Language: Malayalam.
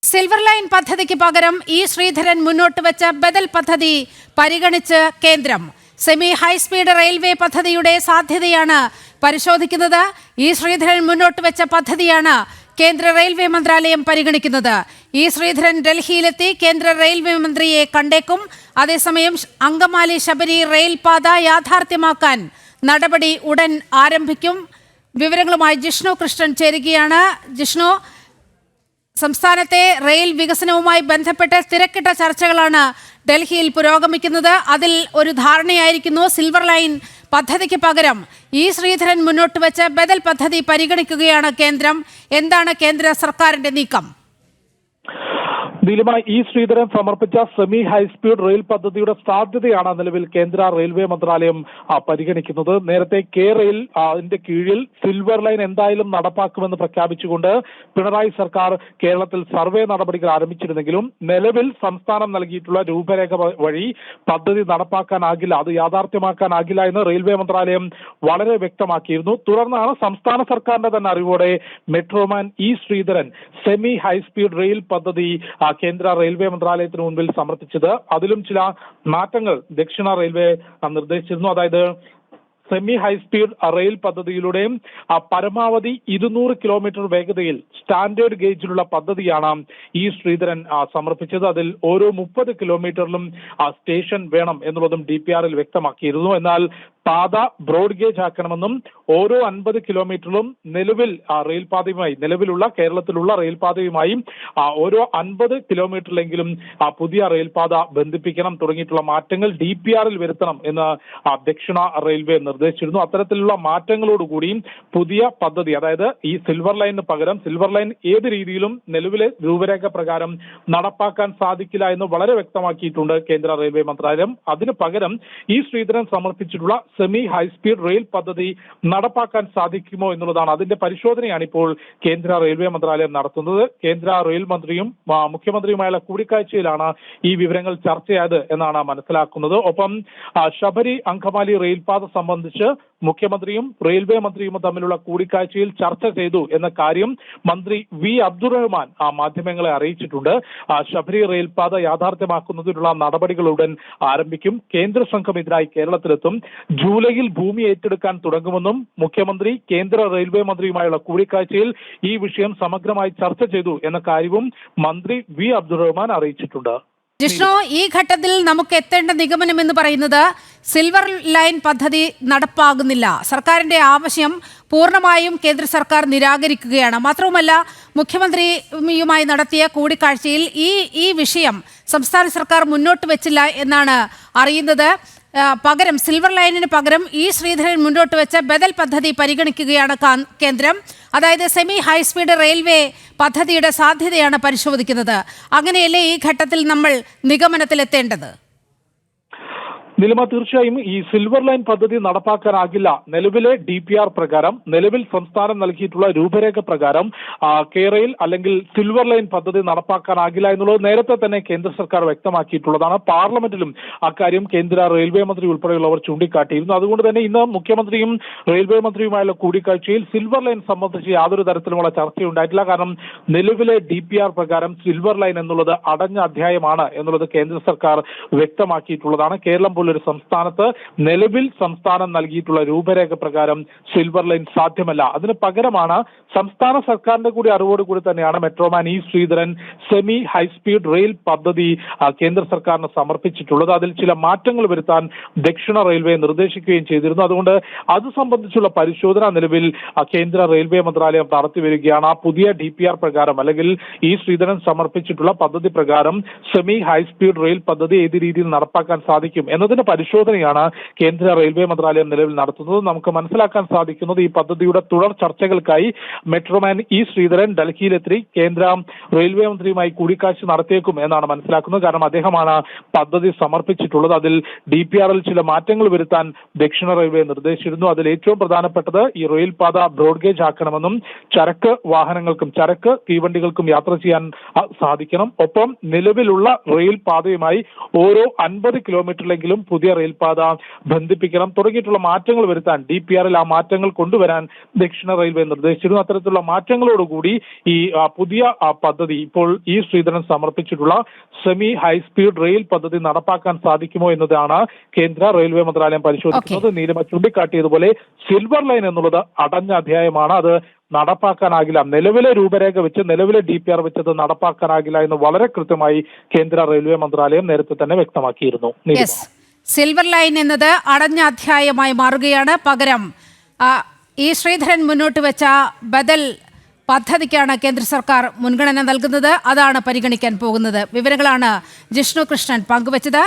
സിൽവർ ലൈൻ പദ്ധതിക്ക് പകരം ഇ ശ്രീധരൻ മുന്നോട്ട് വെച്ച ബദൽ പദ്ധതി പരിഗണിച്ച് കേന്ദ്രം. സെമി ഹൈസ്പീഡ് റെയിൽവേ പദ്ധതിയുടെ സാധ്യതയാണ് പരിശോധിക്കുന്നത്. ഇ ശ്രീധരൻ മുന്നോട്ട് വെച്ച പദ്ധതിയാണ് കേന്ദ്ര റെയിൽവേ മന്ത്രാലയം പരിഗണിക്കുന്നത്. ഇ ശ്രീധരൻ ഡൽഹിയിലെത്തി കേന്ദ്ര റെയിൽവേ മന്ത്രിയെ കണ്ടേക്കും. അതേസമയം അങ്കമാലി ശബരി റെയിൽപാത യാഥാർത്ഥ്യമാക്കാൻ നടപടി ഉടൻ ആരംഭിക്കും. വിവരങ്ങളുമായി ജിഷ്ണു കൃഷ്ണൻ ചേരുകയാണ്. ജിഷ്ണു, സംസ്ഥാനത്തെ റെയിൽ വികസനവുമായി ബന്ധപ്പെട്ട് തിരക്കിട്ട ചർച്ചകളാണ് ഡൽഹിയിൽ പുരോഗമിക്കുന്നത്. അതിൽ ഒരു ധാരണയായിരിക്കുന്നു, സിൽവർ ലൈൻ പദ്ധതിക്ക് പകരം ഇ ശ്രീധരൻ മുന്നോട്ട് വെച്ച ബദൽ പദ്ധതി പരിഗണിക്കുകയാണ് കേന്ദ്രം. എന്താണ് കേന്ദ്ര സർക്കാരിന്റെ നീക്കം? നീലിമ, ഇ ശ്രീധരൻ സമർപ്പിച്ച സെമി ഹൈസ്പീഡ് റെയിൽ പദ്ധതിയുടെ സാധ്യതയാണ് നിലവിൽ കേന്ദ്ര റെയിൽവേ മന്ത്രാലയം പരിഗണിക്കുന്നത്. നേരത്തെ കെ റെയിൽ അതിന്റെ കീഴിൽ സിൽവർ ലൈൻ എന്തായാലും നടപ്പാക്കുമെന്ന് പ്രഖ്യാപിച്ചുകൊണ്ട് പിണറായി സർക്കാർ കേരളത്തിൽ സർവേ നടപടികൾ ആരംഭിച്ചിരുന്നെങ്കിലും നിലവിൽ സംസ്ഥാനം നൽകിയിട്ടുള്ള രൂപരേഖ വഴി പദ്ധതി നടപ്പാക്കാനാകില്ല, അത് യാഥാർത്ഥ്യമാക്കാനാകില്ല എന്ന് റെയിൽവേ മന്ത്രാലയം വളരെ വ്യക്തമാക്കിയിരുന്നു. തുടർന്നാണ് സംസ്ഥാന സർക്കാരിന്റെ തന്നെ അറിവോടെ metroman E Sreedharan semi high speed rail പദ്ധതി കേന്ദ്ര റെയിൽവേ മന്ത്രാലയത്തിന് മുൻപിൽ സമർപ്പിച്ചത്. അതിലും ചില മാറ്റങ്ങൾ ദക്ഷിണ റെയിൽവേ നിർദ്ദേശിച്ചിരുന്നു. അതായത് സെമി ഹൈസ്പീഡ് റെയിൽ പദ്ധതിയിലൂടെയും പരമാവധി 200 കിലോമീറ്റർ വേഗതയിൽ സ്റ്റാൻഡേർഡ് ഗേജിലുള്ള പദ്ധതിയാണ് ഇ ശ്രീധരൻ സമർപ്പിച്ചത്. അതിൽ ഓരോ 30 കിലോമീറ്ററിലും സ്റ്റേഷൻ വേണം എന്നുള്ളതും DPR ൽ വ്യക്തമാക്കിയിരുന്നു. എന്നാൽ പാത ബ്രോഡ് ഗേജ് ആക്കണമെന്നും ഓരോ 50 കിലോമീറ്ററിലും നിലവിലുള്ള കേരളത്തിലുള്ള റെയിൽപാതയുമായി ഓരോ 50 കിലോമീറ്ററിലെങ്കിലും പുതിയ റെയിൽപാത ബന്ധിപ്പിക്കണം തുടങ്ങിയിട്ടുള്ള മാറ്റങ്ങൾ DPR ൽ വരുത്തണം എന്ന് ദക്ഷിണ റെയിൽവേ നിർദ്ദേശിച്ചിരുന്നു. അത്തരത്തിലുള്ള മാറ്റങ്ങളോടുകൂടി പുതിയ പദ്ധതി, അതായത് ഈ സിൽവർ ലൈനിന് പകരം സിൽവർ ലൈൻ ഏത് രീതിയിലും നിലവിലെ രൂപരേഖ പ്രകാരം നടപ്പാക്കാൻ സാധിക്കില്ല എന്ന് വളരെ വ്യക്തമാക്കിയിട്ടുണ്ട് കേന്ദ്ര റെയിൽവേ മന്ത്രാലയം. അതിന് പകരം ഇ ശ്രീധരൻ സമർപ്പിച്ചിട്ടുള്ള സെമി ഹൈസ്പീഡ് റെയിൽ പദ്ധതി നടപ്പാക്കാൻ സാധിക്കുമോ എന്നുള്ളതാണ്. അതിന്റെ പരിശോധനയാണ് ഇപ്പോൾ കേന്ദ്ര റെയിൽവേ മന്ത്രാലയം നടത്തുന്നത്. കേന്ദ്ര റെയിൽ മന്ത്രിയും മുഖ്യമന്ത്രിയുമായുള്ള കൂടിക്കാഴ്ചയിലാണ് ഈ വിവരങ്ങൾ ചർച്ചയായത് എന്നാണ് മനസ്സിലാക്കുന്നത്. ഒപ്പം ശബരി അങ്കമാലി റെയിൽപാത സംബന്ധിച്ച് മുഖ്യമന്ത്രിയും റെയിൽവേ മന്ത്രിയും തമ്മിലുള്ള കൂടിക്കാഴ്ചയിൽ ചർച്ച ചെയ്തു എന്ന കാര്യം മന്ത്രി വി അബ്ദുറഹ്മാൻ മാധ്യമങ്ങളെ അറിയിച്ചിട്ടുണ്ട്. ശബരി റെയിൽപാത യാഥാർത്ഥ്യമാക്കുന്നതിനുള്ള നടപടികൾ ഉടൻ ആരംഭിക്കും. കേന്ദ്ര സംഘം ഇതിനായി കേരളത്തിലെത്തും. ജൂലൈയിൽ ഭൂമി ഏറ്റെടുക്കാൻ തുടങ്ങുമെന്നും മുഖ്യമന്ത്രി കേന്ദ്ര റെയിൽവേ മന്ത്രിയുമായുള്ള കൂടിക്കാഴ്ചയിൽ ഈ വിഷയം സമഗ്രമായി ചർച്ച ചെയ്തു എന്ന കാര്യവും മന്ത്രി വി അബ്ദുറഹ്മാൻ അറിയിച്ചിട്ടുണ്ട്. ജിഷ്ണു, ഈ ഘട്ടത്തിൽ നമുക്ക് എത്തേണ്ട നിഗമനം എന്ന് പറയുന്നത് സിൽവർ ലൈൻ പദ്ധതി നടപ്പാകുന്നില്ല. സർക്കാരിന്റെ ആവശ്യം പൂർണ്ണമായും കേന്ദ്ര സർക്കാർ നിരാകരിക്കുകയാണ്. മാത്രവുമല്ല, മുഖ്യമന്ത്രിയുമായി നടത്തിയ കൂടിക്കാഴ്ചയിൽ ഈ വിഷയം സംസ്ഥാന സർക്കാർ മുന്നോട്ട് വെച്ചില്ല എന്നാണ് അറിയുന്നത്. പകരം സിൽവർ ലൈനിന് പകരം ഇ ശ്രീധരൻ മുന്നോട്ട് വെച്ച ബദൽ പദ്ധതി പരിഗണിക്കുകയാണ് കേന്ദ്രം. അതായത് സെമി ഹൈസ്പീഡ് റെയിൽവേ പദ്ധതിയുടെ സാധ്യതയാണ് പരിശോധിക്കുന്നത്. അങ്ങനെയല്ലേ ഈ ഘട്ടത്തിൽ നമ്മൾ നിഗമനത്തിലെത്തേണ്ടത്? നിലമ, തീർച്ചയായും ഈ സിൽവർ ലൈൻ പദ്ധതി നടപ്പാക്കാനാകില്ല. നിലവിലെ DPR പ്രകാരം, നിലവിൽ സംസ്ഥാനം നൽകിയിട്ടുള്ള രൂപരേഖ പ്രകാരം കേരയിൽ അല്ലെങ്കിൽ സിൽവർ ലൈൻ പദ്ധതി നടപ്പാക്കാനാകില്ല എന്നുള്ളത് നേരത്തെ തന്നെ കേന്ദ്ര സർക്കാർ വ്യക്തമാക്കിയിട്ടുള്ളതാണ്. പാർലമെന്റിലും അക്കാര്യം കേന്ദ്ര റെയിൽവേ മന്ത്രി ഉൾപ്പെടെയുള്ളവർ ചൂണ്ടിക്കാട്ടിയിരുന്നു. അതുകൊണ്ട് തന്നെ ഇന്ന് മുഖ്യമന്ത്രിയും റെയിൽവേ മന്ത്രിയുമായുള്ള കൂടിക്കാഴ്ചയിൽ സിൽവർ ലൈൻ സംബന്ധിച്ച് യാതൊരു തരത്തിലുമുള്ള ചർച്ചയുണ്ടായിട്ടില്ല. കാരണം നിലവിലെ DPR പ്രകാരം സിൽവർ ലൈൻ എന്നുള്ളത് അടഞ്ഞ അധ്യായമാണ് എന്നുള്ളത് കേന്ദ്ര സർക്കാർ വ്യക്തമാക്കിയിട്ടുള്ളതാണ്. കേരളം ഒരു സംസ്ഥാനത്ത് നിലവിൽ സംസ്ഥാനം നൽകിയിട്ടുള്ള രൂപരേഖ പ്രകാരം സിൽവർ ലൈൻ സാധ്യമല്ല. അതിന് പകരമാണ് സംസ്ഥാന സർക്കാരിന്റെ കൂടി അറിവോടുകൂടി തന്നെയാണ് metroman E Sreedharan semi high speed rail പദ്ധതി കേന്ദ്ര സർക്കാരിന് സമർപ്പിച്ചിട്ടുള്ളത്. അതിൽ ചില മാറ്റങ്ങൾ വരുത്താൻ ദക്ഷിണ റെയിൽവേ നിർദ്ദേശിക്കുകയും ചെയ്തിരുന്നു. അതുകൊണ്ട് അത് സംബന്ധിച്ചുള്ള പരിശോധന നിലവിൽ കേന്ദ്ര റെയിൽവേ മന്ത്രാലയം നടത്തി വരികയാണ്. ആ പുതിയ DPR പ്രകാരം അല്ലെങ്കിൽ ഇ ശ്രീധരൻ സമർപ്പിച്ചിട്ടുള്ള പദ്ധതി പ്രകാരം സെമി ഹൈസ്പീഡ് റെയിൽ പദ്ധതി ഏത് രീതിയിൽ നടപ്പാക്കാൻ സാധിക്കും എന്നതിന് പരിശോധനയാണ് കേന്ദ്ര റെയിൽവേ മന്ത്രാലയം നിലവിൽ നടത്തുന്നത്. നമുക്ക് മനസ്സിലാക്കാൻ സാധിക്കുന്നത് ഈ പദ്ധതിയുടെ തുടർ ചർച്ചകൾക്കായി മെട്രോമാൻ ഇ ശ്രീധരൻ ഡൽഹിയിലെത്തി കേന്ദ്ര റെയിൽവേ മന്ത്രിയുമായി കൂടിക്കാഴ്ച നടത്തിയേക്കും എന്നാണ് മനസ്സിലാക്കുന്നത്. കാരണം അദ്ദേഹമാണ് പദ്ധതി സമർപ്പിച്ചിട്ടുള്ളത്. അതിൽ DPR ൽ ചില മാറ്റങ്ങൾ വരുത്താൻ ദക്ഷിണ റെയിൽവേ നിർദ്ദേശിച്ചിരുന്നു. അതിൽ ഏറ്റവും പ്രധാനപ്പെട്ടത് ഈ റെയിൽപാത ബ്രോഡ് ഗേജ് ആക്കണമെന്നും ചരക്ക് വാഹനങ്ങൾക്കും ചരക്ക് തീവണ്ടികൾക്കും യാത്ര ചെയ്യാൻ സാധിക്കണം. ഒപ്പം നിലവിലുള്ള റെയിൽ പാതയുമായി ഓരോ 50 കിലോമീറ്ററിലെങ്കിലും പുതിയ റെയിൽപാത ബന്ധിപ്പിക്കണം തുടങ്ങിയിട്ടുള്ള മാറ്റങ്ങൾ വരുത്താൻ DPR-ൽ ആ മാറ്റങ്ങൾ കൊണ്ടുവരാൻ ദക്ഷിണ റെയിൽവേ നിർദ്ദേശിച്ചിരുന്നു. അത്തരത്തിലുള്ള മാറ്റങ്ങളോടുകൂടി ഈ പുതിയ പദ്ധതി ഇപ്പോൾ ഇ ശ്രീധരൻ സമർപ്പിച്ചിട്ടുള്ള സെമി ഹൈസ്പീഡ് റെയിൽ പദ്ധതി നടപ്പാക്കാൻ സാധിക്കുമോ എന്നതാണ് കേന്ദ്ര റെയിൽവേ മന്ത്രാലയം പരിശോധിക്കുന്നത്. നീലിമ ചൂണ്ടിക്കാട്ടിയതുപോലെ സിൽവർ ലൈൻ എന്നുള്ളത് അടഞ്ഞ അധ്യായമാണ്. അത് നടപ്പാക്കാനാകില്ല. നിലവിലെ രൂപരേഖ വെച്ച് നിലവിലെ DPR വെച്ചത് നടപ്പാക്കാനാകില്ല എന്ന് വളരെ കൃത്യമായി കേന്ദ്ര റെയിൽവേ മന്ത്രാലയം നേരത്തെ തന്നെ വ്യക്തമാക്കിയിരുന്നു. സിൽവർ ലൈൻ എന്നത് അടഞ്ഞ അധ്യായമായി മാറുകയാണ്. പകരം ഇ ശ്രീധരൻ മുന്നോട്ട് വെച്ച ബദൽ പദ്ധതിക്കാണ് കേന്ദ്ര സർക്കാർ മുൻഗണന നൽകുന്നത്. അതാണ് പരിഗണിക്കാൻ പോകുന്നത്. വിവരങ്ങളാണ് ജിഷ്ണു കൃഷ്ണൻ പങ്കുവച്ചത്.